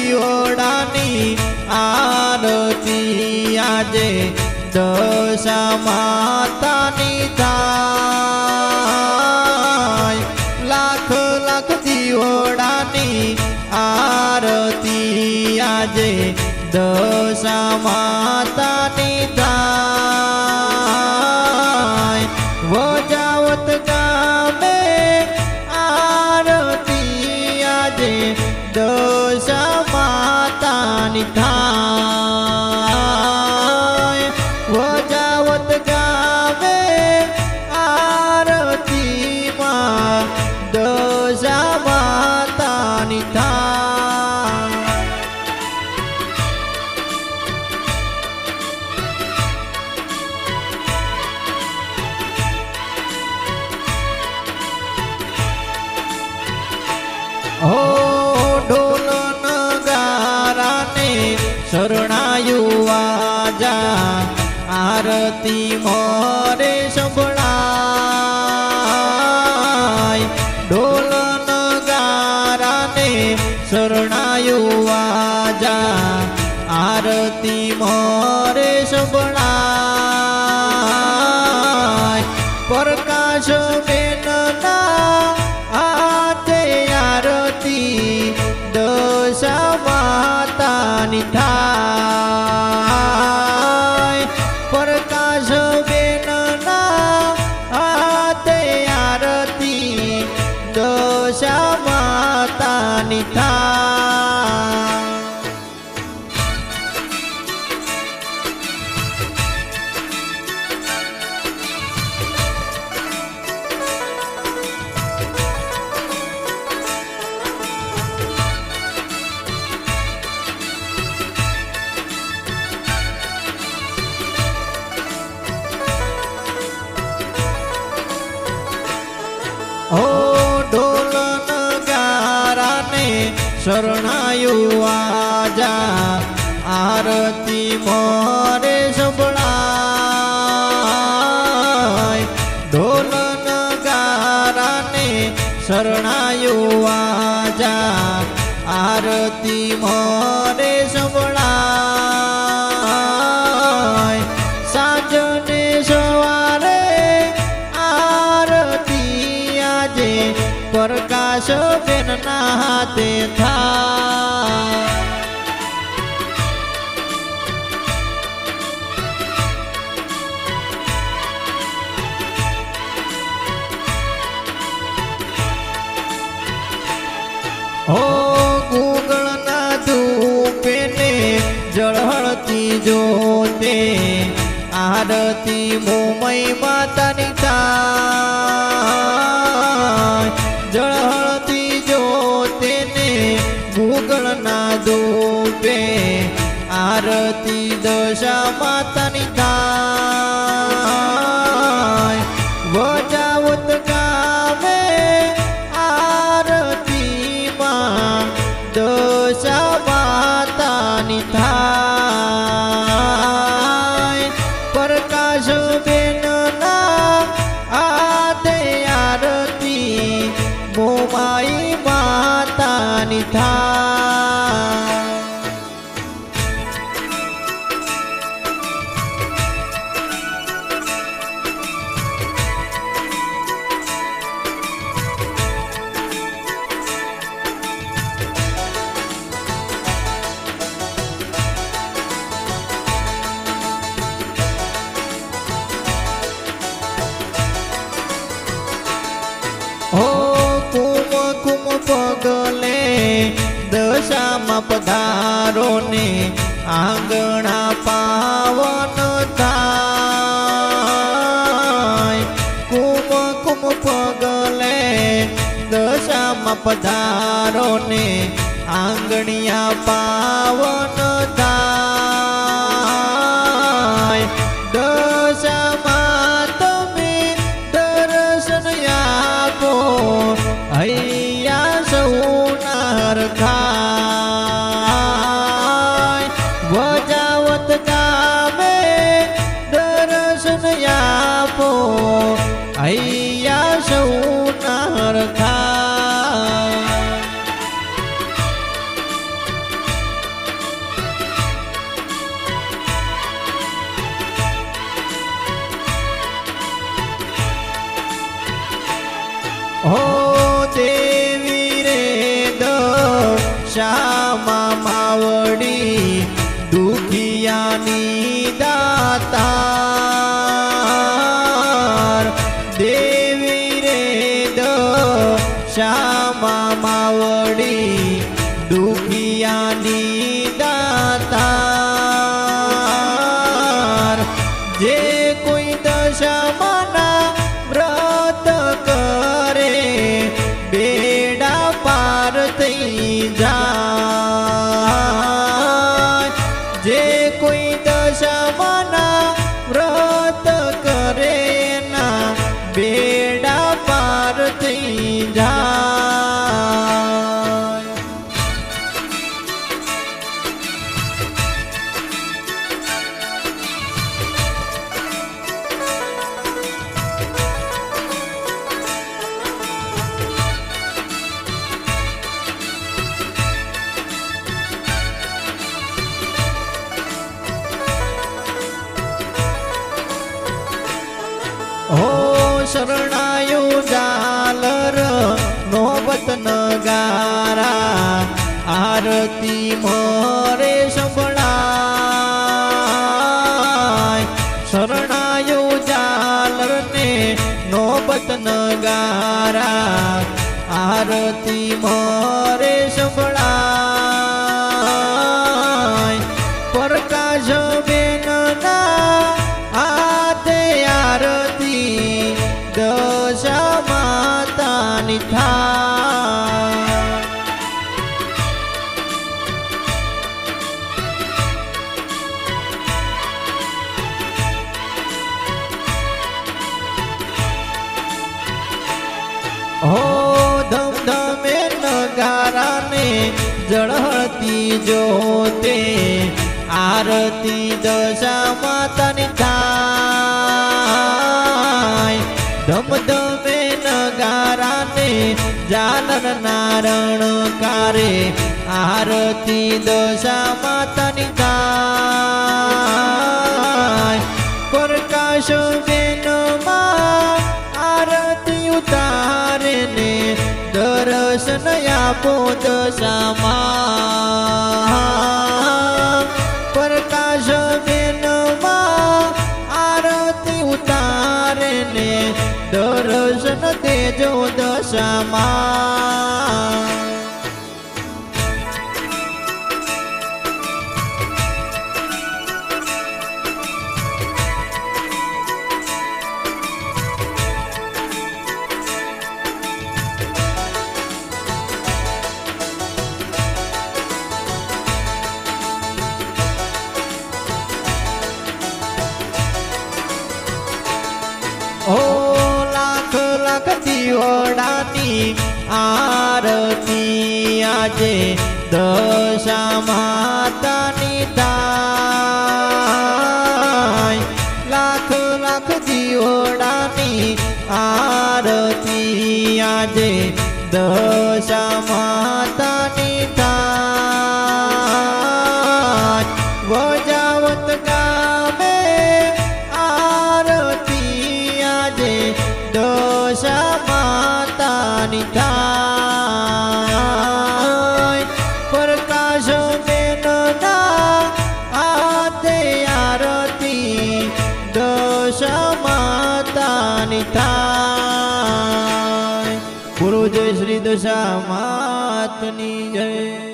દીવડાની આરતી આજે દશા માતાની થાય લાખ લાખ દીવડાની આરતી આજે દશા માતાની થાય વજાવત ગામે આરતી આજે દશા માતાની થાય વજાવત ગામે આરતીમાં દશા માતાની થાય હો ઢોલ નગારાને શરણાયું આજા આરતી મોરે સંભળાય ઢોલ નગારાને શરણાયું આજા આરતી મોરે સંભળાય પ્રકાશ બેનના હાથે આરતી દશા માતાની થાય પ્રકાશ બેનના હાથે આરતી દશા માતાની થાય હો ઢોલ નગારાને શરણાયું આજા આરતી મોરે સંભળાય ઢોલ નગારાને શરણાયું આજા આરતી મોરે સંભળાય સાંજને સવારે પ્રકાશ બેનના હાથે થાય હો ગુગળના ધૂપેને જળહળતી જોતે આરતી મોમય માતાની થાય જળહળતી જોતેને ગુગળના ધૂપે આરતી દશા માતાની થાય વજાવત ગામે આરતીમાં દશા માતાની થાય પ્રકાશ બેનના હાથે આરતી મોમાઈ માતાની થાય હો કુમ કુમ પગલે દશામાં પધારો ને આંગણા પાવન થાય કુમ કુમ પગલે દશામાં પધારો ને આંગણિયા પાવન થાય દશામાં તમે દર્શન આપો હૈયા સૌના રખાય વજાવત ગામે દર્શન આપો હૈયા સૌના રખાય હો દેવી રે દશામાં માવડી દુખિયાની દાતાર દેવી રે દશામાં માવડી દુખિયાની દાતાર જે કોઈ દશામાના વ્રત કરે બેડા પાર થઈ જાય જે કોઈ દશામાના વ્રત કરે ના બેડા પાર થઈ જાય હો શરણાયો જાલર નોબત નગારા આરતી મોરે સંભળાય શરણાયો જાલર ને નોબત નગારા આરતી મોરે સંભળાય પ્રકાશ બેનના આરતી દશા માતાની થાય હો ધમધમે નગારાને ઝળહળતી જોતે આરતી દશા માતાની થાય ધમધમે નગારાને જાલર નારણકારે આરતી દશા માતાની થાય પ્રકાશ બેનમાં આરતી ઉતારે ને દર્શન આપો દશામાં પ્રકાશ બેનમાં આરતી ઉતારે ને દર્શન તેજો દશામાં ઓ લાખ લાખ દીવડાની આરતી આજે દશા માતાની થાય લાખ લાખ દીવડાની આરતી આજે દશા માતાની થાય વજાવત ગામે દશા માતાની થાય પ્રકાશ બેનના હાથે આરતી દશા માતાની થાય ગુરુ જય શ્રી દશા માતની જય